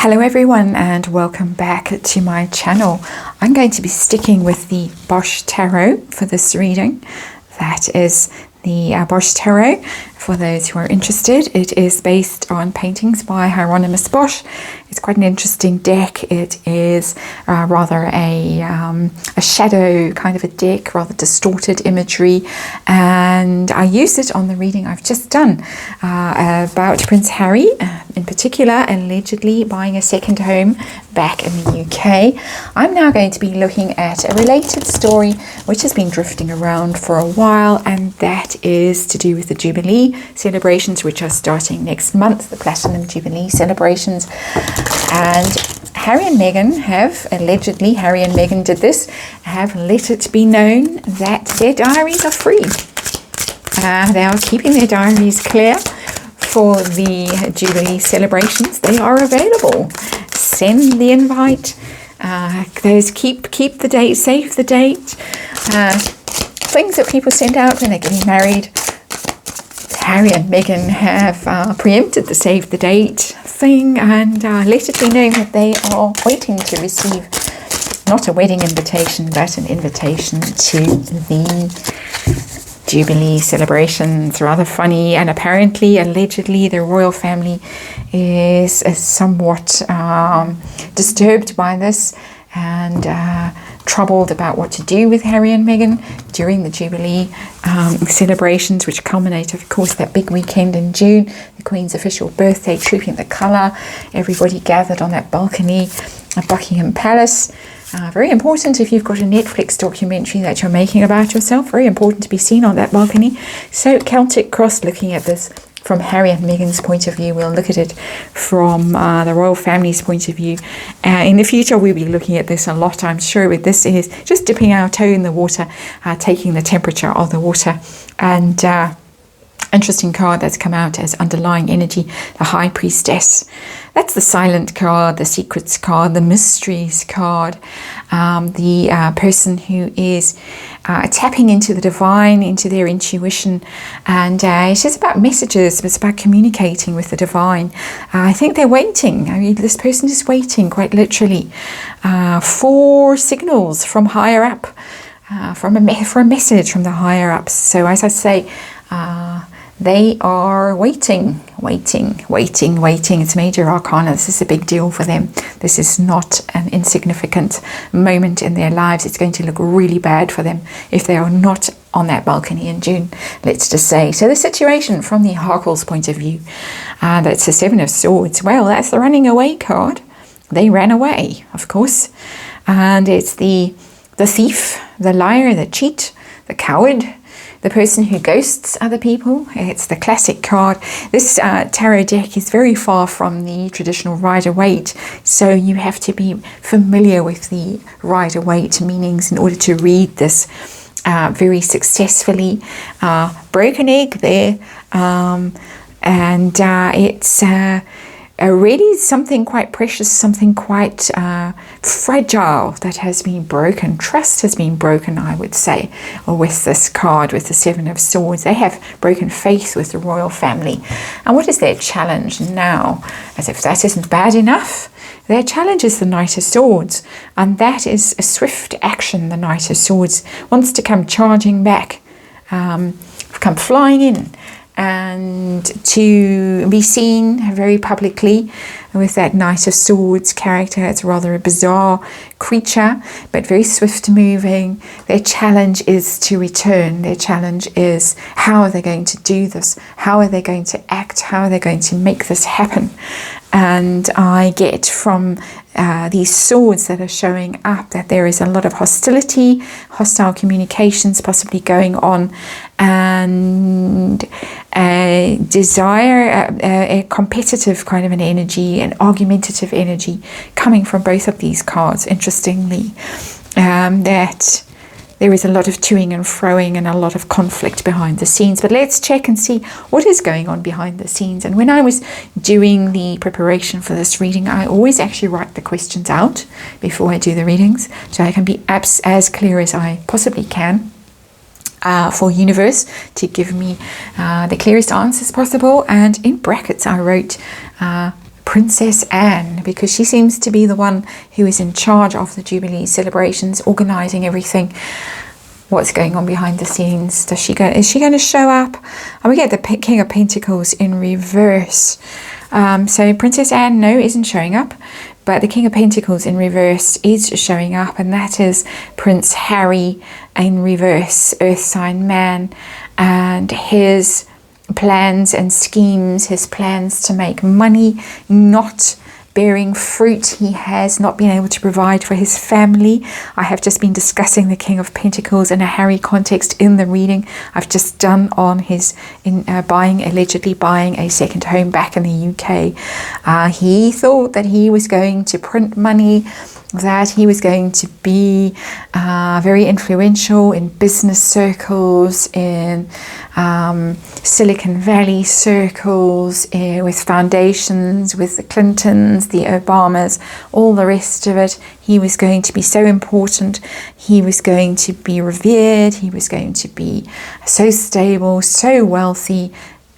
Hello everyone and welcome back to my channel. I'm going to be sticking with the Bosch Tarot for this reading. That is the Bosch Tarot. For those who are interested, it is based on paintings by Hieronymus Bosch. It's quite an interesting deck. It is rather a shadow kind of a deck, rather distorted imagery, and I used it on the reading I've just done about Prince Harry, in particular, allegedly buying a second home back in the UK. I'm now going to be looking at a related story which has been drifting around for a while, and that is to do with the Jubilee celebrations, which are starting next month, the Platinum Jubilee celebrations. And Harry and Meghan have allegedly, Harry and Meghan did this, have let it be known that their diaries are free. They are keeping their diaries clear for the Jubilee celebrations. They are available. Send the invite. Those keep the date, save the date. Things that people send out when they're getting married. Harry and Meghan have preempted the save the date thing and let it be known that they are waiting to receive not a wedding invitation but an invitation to the Jubilee celebrations. Rather funny, and apparently, allegedly, the royal family is somewhat disturbed by this and troubled about what to do with Harry and Meghan during the Jubilee celebrations, which culminate, of course, that big weekend in June, the Queen's official birthday, Trooping the Colour. Everybody gathered on that balcony at Buckingham Palace. Very important if you've got a Netflix documentary that you're making about yourself. Very important to be seen on that balcony. So Celtic Cross, looking at this from Harry and Meghan's point of view. We'll look at it from the royal family's point of view. In the future, we'll be looking at this a lot, I'm sure. But this is just dipping our toe in the water, taking the temperature of the water. And interesting card that's come out as underlying energy, the High Priestess. That's the silent card, the secrets card, the mysteries card, the person who is tapping into the divine, into their intuition, and it's just about messages, it's about communicating with the divine. I think they're waiting. I mean, this person is waiting, quite literally, for signals from higher up, for a message from the higher ups. So as I say, they are waiting. It's major arcana. This is a big deal for them. This is not an insignificant moment in their lives. It's going to look really bad for them if they are not on that balcony in June, let's just say. So the situation from the Harkles point of view, that's the Seven of Swords. Well, that's the running away card. They ran away, of course. And it's the thief, the liar, the cheat, the coward, the person who ghosts other people. It's the classic card. This tarot deck is very far from the traditional Rider-Waite, so you have to be familiar with the Rider-Waite meanings in order to read this very successfully. Broken egg there, and it's really something quite precious, something quite fragile that has been broken. Trust has been broken, I would say, with this card, with the Seven of Swords. They have broken faith with the royal family. And what is their challenge now? As if that isn't bad enough, their challenge is the Knight of Swords, and that is a swift action. The Knight of Swords wants to come charging back, come flying in, and to be seen very publicly with that Knight of Swords character. It's rather a bizarre creature, but very swift moving. Their challenge is to return. Their challenge is, how are they going to do this? How are they going to act? How are they going to make this happen? And I get from these swords that are showing up that there is a lot of hostility, hostile communications possibly going on, and a desire, a competitive kind of an energy, an argumentative energy coming from both of these cards, interestingly, that there is a lot of toing and froing and a lot of conflict behind the scenes. But let's check and see what is going on behind the scenes. And when I was doing the preparation for this reading, I always actually write the questions out before I do the readings, so I can be as clear as I possibly can. For universe to give me the clearest answers possible. And in brackets I wrote Princess Anne, because she seems to be the one who is in charge of the Jubilee celebrations, organising everything. What's going on behind the scenes? Is she going to show up? And we get the King of Pentacles in reverse. So Princess Anne, no, isn't showing up. But the King of Pentacles in reverse is showing up, and that is Prince Harry in reverse, Earth sign man, and his plans and schemes, his plans to make money, not bearing fruit. He has not been able to provide for his family. I have just been discussing the King of Pentacles in a Harry context in the reading I've just done on his allegedly buying a second home back in the UK. He thought that he was going to print money, that he was going to be very influential in business circles, in Silicon Valley circles, with foundations, with the Clintons, the Obamas, all the rest of it. He was going to be so important. He was going to be revered. He was going to be so stable, so wealthy,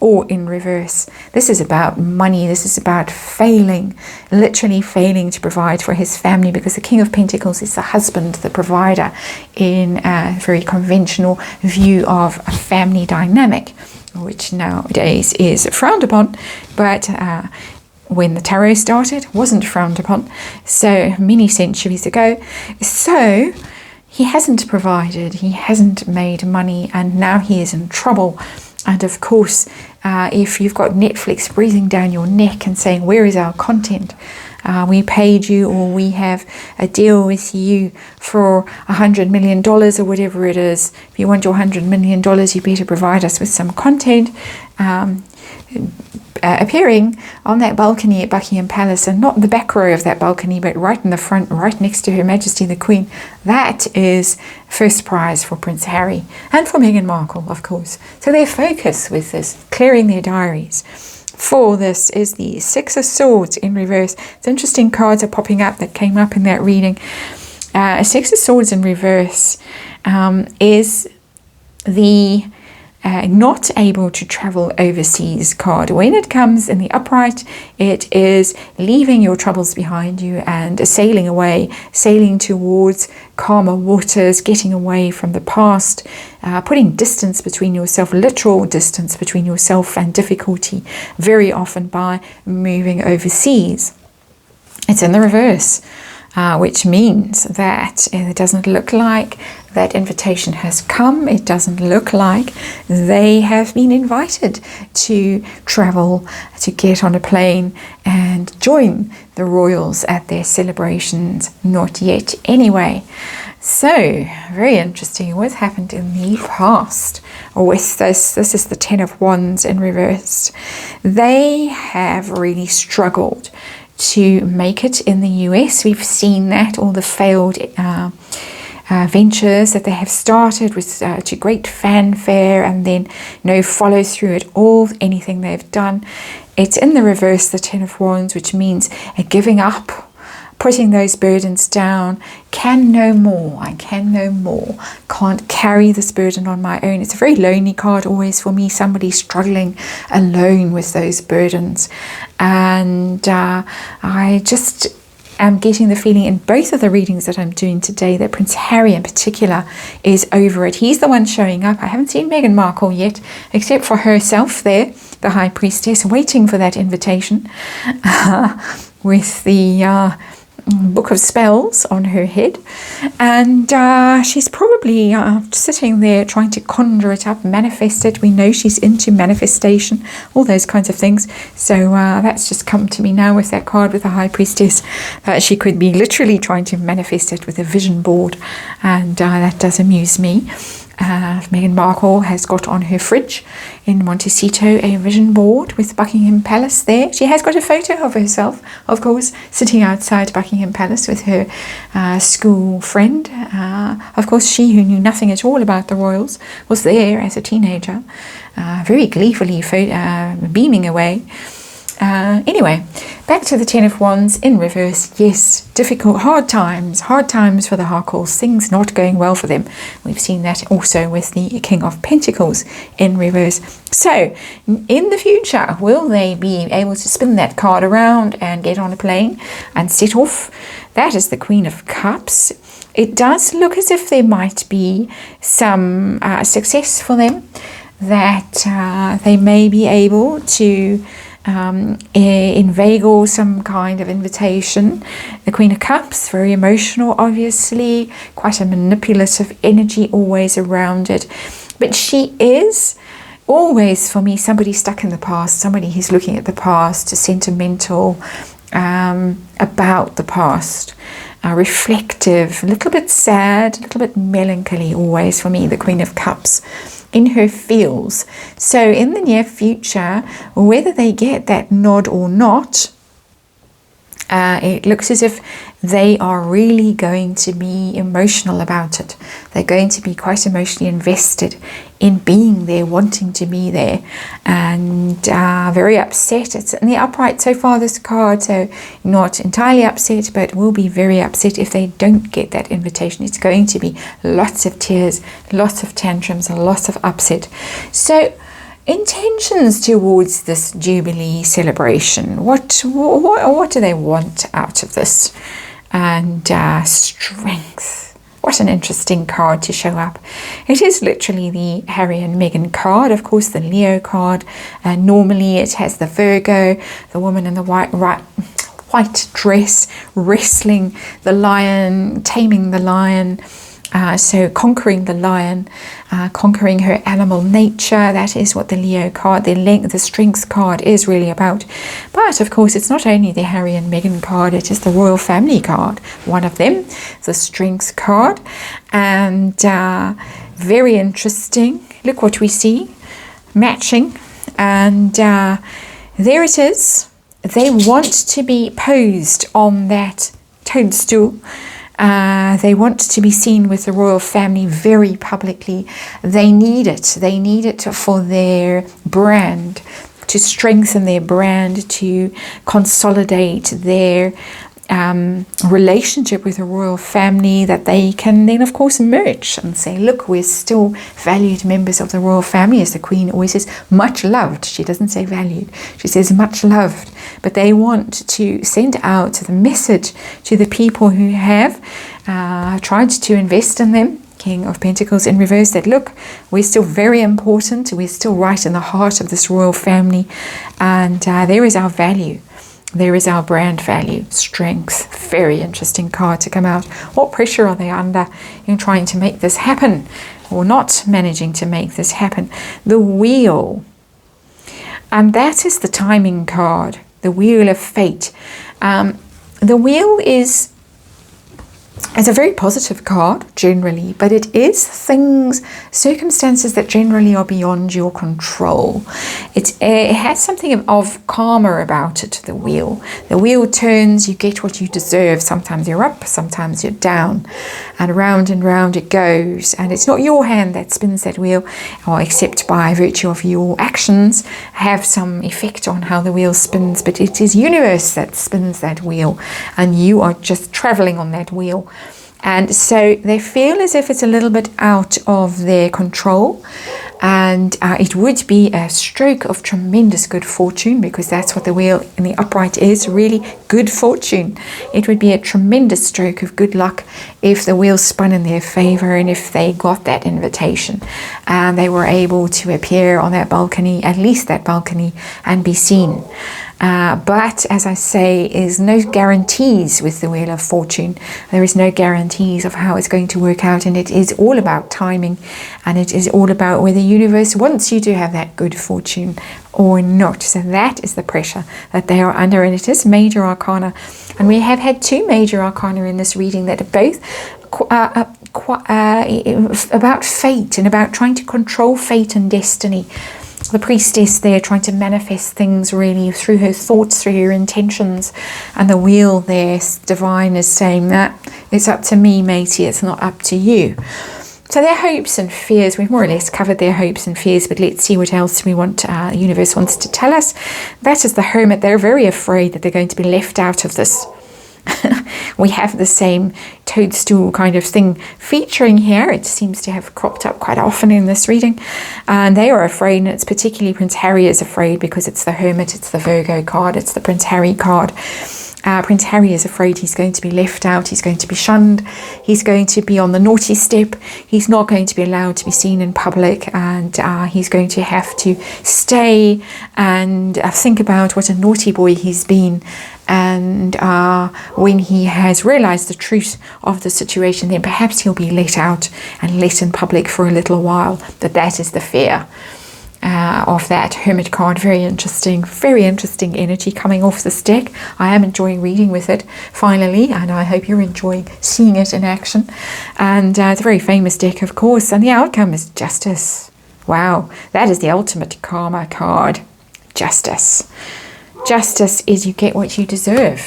or in reverse. This is about money. This is about failing, literally failing to provide for his family, because the King of Pentacles is the husband, the provider, in a very conventional view of a family dynamic, which nowadays is frowned upon, but when the tarot started, wasn't frowned upon, so many centuries ago. So he hasn't provided, he hasn't made money, and now he is in trouble. And of course, if you've got Netflix breathing down your neck and saying, where is our content? We paid you, or we have a deal with you for $100 million or whatever it is. If you want your $100 million, you better provide us with some content. Appearing on that balcony at Buckingham Palace, and not the back row of that balcony, but right in the front, right next to Her Majesty the Queen. That is first prize for Prince Harry and for Meghan Markle, of course. So their focus with this, clearing their diaries for this, is the Six of Swords in reverse. It's interesting cards are popping up that came up in that reading. Six of Swords in reverse is the not able to travel overseas card. When it comes in the upright, it is leaving your troubles behind you and sailing away, sailing towards calmer waters, getting away from the past, putting distance between yourself, literal distance between yourself and difficulty, very often by moving overseas. It's in the reverse. Which means that it doesn't look like that invitation has come. It doesn't look like they have been invited to travel, to get on a plane and join the royals at their celebrations. Not yet anyway. So, very interesting what happened in the past with this. This is the Ten of Wands in reverse. They have really struggled to make it in the US. We've seen that, all the failed ventures that they have started with to great fanfare, and then no follow through at all, anything they've done. It's in the reverse, the Ten of Wands, which means giving up, putting those burdens down. Can no more. I can no more. Can't carry this burden on my own. It's a very lonely card always for me, somebody struggling alone with those burdens. And I just am getting the feeling in both of the readings that I'm doing today that Prince Harry in particular is over it. He's the one showing up. I haven't seen Meghan Markle yet, except for herself there, the High Priestess, waiting for that invitation with the book of spells on her head, and she's probably sitting there trying to conjure it up, manifest it. We know she's into manifestation, all those kinds of things. So that's just come to me now with that card with the High Priestess, that she could be literally trying to manifest it with a vision board, and that does amuse me. Meghan Markle has got on her fridge in Montecito a vision board with Buckingham Palace there. She has got a photo of herself, of course, sitting outside Buckingham Palace with her school friend. Of course, she who knew nothing at all about the royals was there as a teenager, very gleefully beaming away. Anyway, back to the Ten of Wands in reverse. Yes, difficult, hard times for the Harkles, things not going well for them. We've seen that also with the King of Pentacles in reverse. So, in the future, will they be able to spin that card around and get on a plane and set off? That is the Queen of Cups. It does look as if there might be some success for them, that they may be able to inveigle some kind of invitation. The Queen of Cups, very emotional, obviously, quite a manipulative energy always around it. But she is always, for me, somebody stuck in the past, somebody who's looking at the past, sentimental about the past. Reflective, a little bit sad, a little bit melancholy always for me, the Queen of Cups, in her feels. So in the near future, whether they get that nod or not, it looks as if they are really going to be emotional about it. They're going to be quite emotionally invested in being there, wanting to be there, and very upset. It's in the upright so far, this card, so not entirely upset, but will be very upset if they don't get that invitation. It's going to be lots of tears, lots of tantrums, and lots of upset. So intentions towards this Jubilee celebration. What do they want out of this? And strength. What an interesting card to show up. It is literally the Harry and Meghan card, of course, the Leo card. Normally it has the Virgo, the woman in the white dress, wrestling the lion, taming the lion. So conquering the lion, conquering her animal nature. That is what the Leo card, the strength card is really about. But of course, it's not only the Harry and Meghan card, it is the royal family card, one of them, the strength card. And very interesting. Look what we see, matching. And there it is. They want to be posed on that toadstool. They want to be seen with the royal family very publicly. They need it. They need it for their brand, to strengthen their brand, to consolidate their relationship with the royal family, that they can then of course merge and say, look, we're still valued members of the royal family, as the Queen always says, much loved. She doesn't say valued, she says much loved. But they want to send out the message to the people who have tried to invest in them, King of Pentacles in reverse, that look, we're still very important, we're still right in the heart of this royal family, and there is our value. There is our brand value, strength. Very interesting card to come out. What pressure are they under in trying to make this happen, or not managing to make this happen? The Wheel. And that is the timing card, the Wheel of Fate. The Wheel is a very positive card generally, but it is circumstances that generally are beyond your control. It has something of karma about it, the wheel. The wheel turns, you get what you deserve. Sometimes you're up, sometimes you're down, and round it goes. And it's not your hand that spins that wheel, or except by virtue of your actions have some effect on how the wheel spins, but it is universe that spins that wheel, and you are just traveling on that wheel. And so they feel as if it's a little bit out of their control, and it would be a stroke of tremendous good fortune, because that's what the wheel in the upright is, really good fortune. It would be a tremendous stroke of good luck if the wheel spun in their favor, and if they got that invitation and they were able to appear on that balcony, at least that balcony, and be seen. But as I say, is no guarantees with the Wheel of Fortune. There is no guarantees of how it's going to work out, and it is all about timing, and it is all about whether the universe wants you to have that good fortune or not. So that is the pressure that they are under, and it is major arcana. And we have had two major arcana in this reading that are both about fate and about trying to control fate and destiny. The priestess there trying to manifest things really through her thoughts, through her intentions, and the wheel there, divine, is saying that it's up to me, matey, it's not up to you. So their hopes and fears, we've more or less covered their hopes and fears, but let's see what else we want, the universe wants to tell us. That is the Hermit. They're very afraid that they're going to be left out of this. We have the same toadstool kind of thing featuring here. It seems to have cropped up quite often in this reading. And they are afraid, and it's particularly Prince Harry is afraid because it's the Hermit, it's the Virgo card, it's the Prince Harry card. Prince Harry is afraid he's going to be left out, he's going to be shunned, he's going to be on the naughty step, he's not going to be allowed to be seen in public, and he's going to have to stay and think about what a naughty boy he's been. And when he has realized the truth of the situation, then perhaps he'll be let out and let in public for a little while. But that is the fear of that Hermit card. Very interesting energy coming off this deck. I am enjoying reading with it finally, and I hope you're enjoying seeing it in action. And it's a very famous deck, of course, and the outcome is Justice. Wow, that is the ultimate karma card. Justice. Justice is you get what you deserve.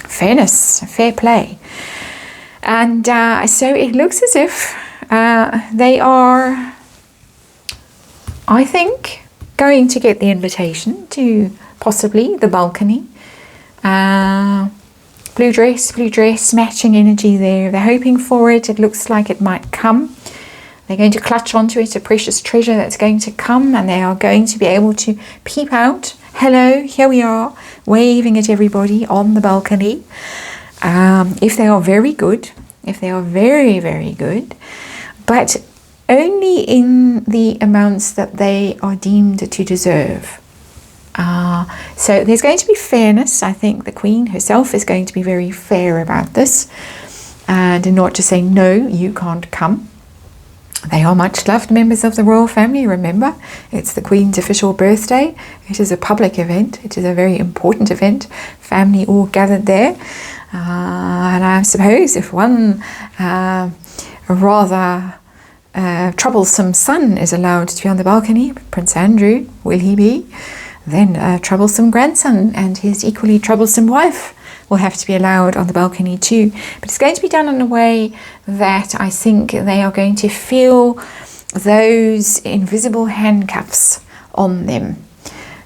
Fairness, fair play. And so it looks as if they are, I think, going to get the invitation to possibly the balcony. Blue dress, matching energy there. They're hoping for it. It looks like it might come. They're going to clutch onto it, a precious treasure that's going to come, and they are going to be able to peep out. Hello, here we are, waving at everybody on the balcony. If they are very good, if they are very, very good, but only in the amounts that they are deemed to deserve. So there's going to be fairness. I think the Queen herself is going to be very fair about this, and not to say, no, you can't come. They are much loved members of the royal family, remember. It's the Queen's official birthday. It is a public event. It is a very important event. Family all gathered there. And I suppose if one rather troublesome son is allowed to be on the balcony, Prince Andrew, will he be? Then a troublesome grandson and his equally troublesome wife will have to be allowed on the balcony too. But it's going to be done in a way that I think they are going to feel those invisible handcuffs on them.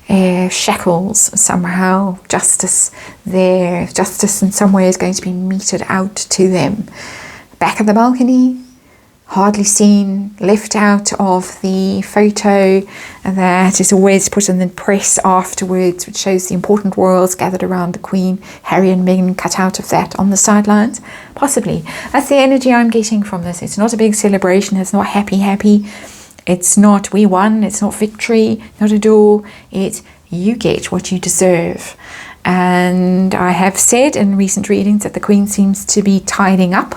Shackles somehow. Justice there. Justice in some way is going to be meted out to them. Back at the balcony, hardly seen, left out of the photo that is always put in the press afterwards, which shows the important royals gathered around the Queen, Harry and Meghan cut out of that on the sidelines. Possibly. That's the energy I'm getting from this. It's not a big celebration. It's not happy. It's not we won. It's not victory. Not at all. It's you get what you deserve. And I have said in recent readings that the Queen seems to be tidying up,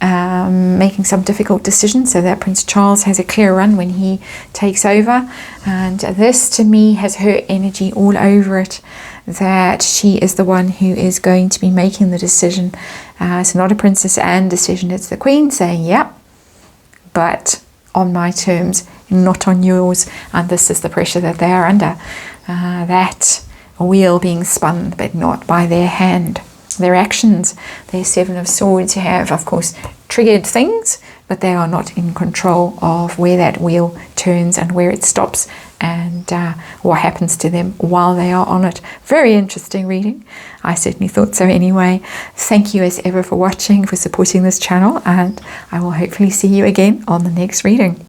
making some difficult decisions so that Prince Charles has a clear run when he takes over. And this to me has her energy all over it, that she is the one who is going to be making the decision. It's not a Princess Anne decision, it's the Queen saying, yeah, but on my terms, not on yours. And this is the pressure that they are under, that wheel being spun but not by their hand. Their actions, their Seven of Swords have, of course, triggered things, but they are not in control of where that wheel turns and where it stops and what happens to them while they are on it. Very interesting reading. I certainly thought so anyway. Thank you as ever for watching, for supporting this channel, and I will hopefully see you again on the next reading.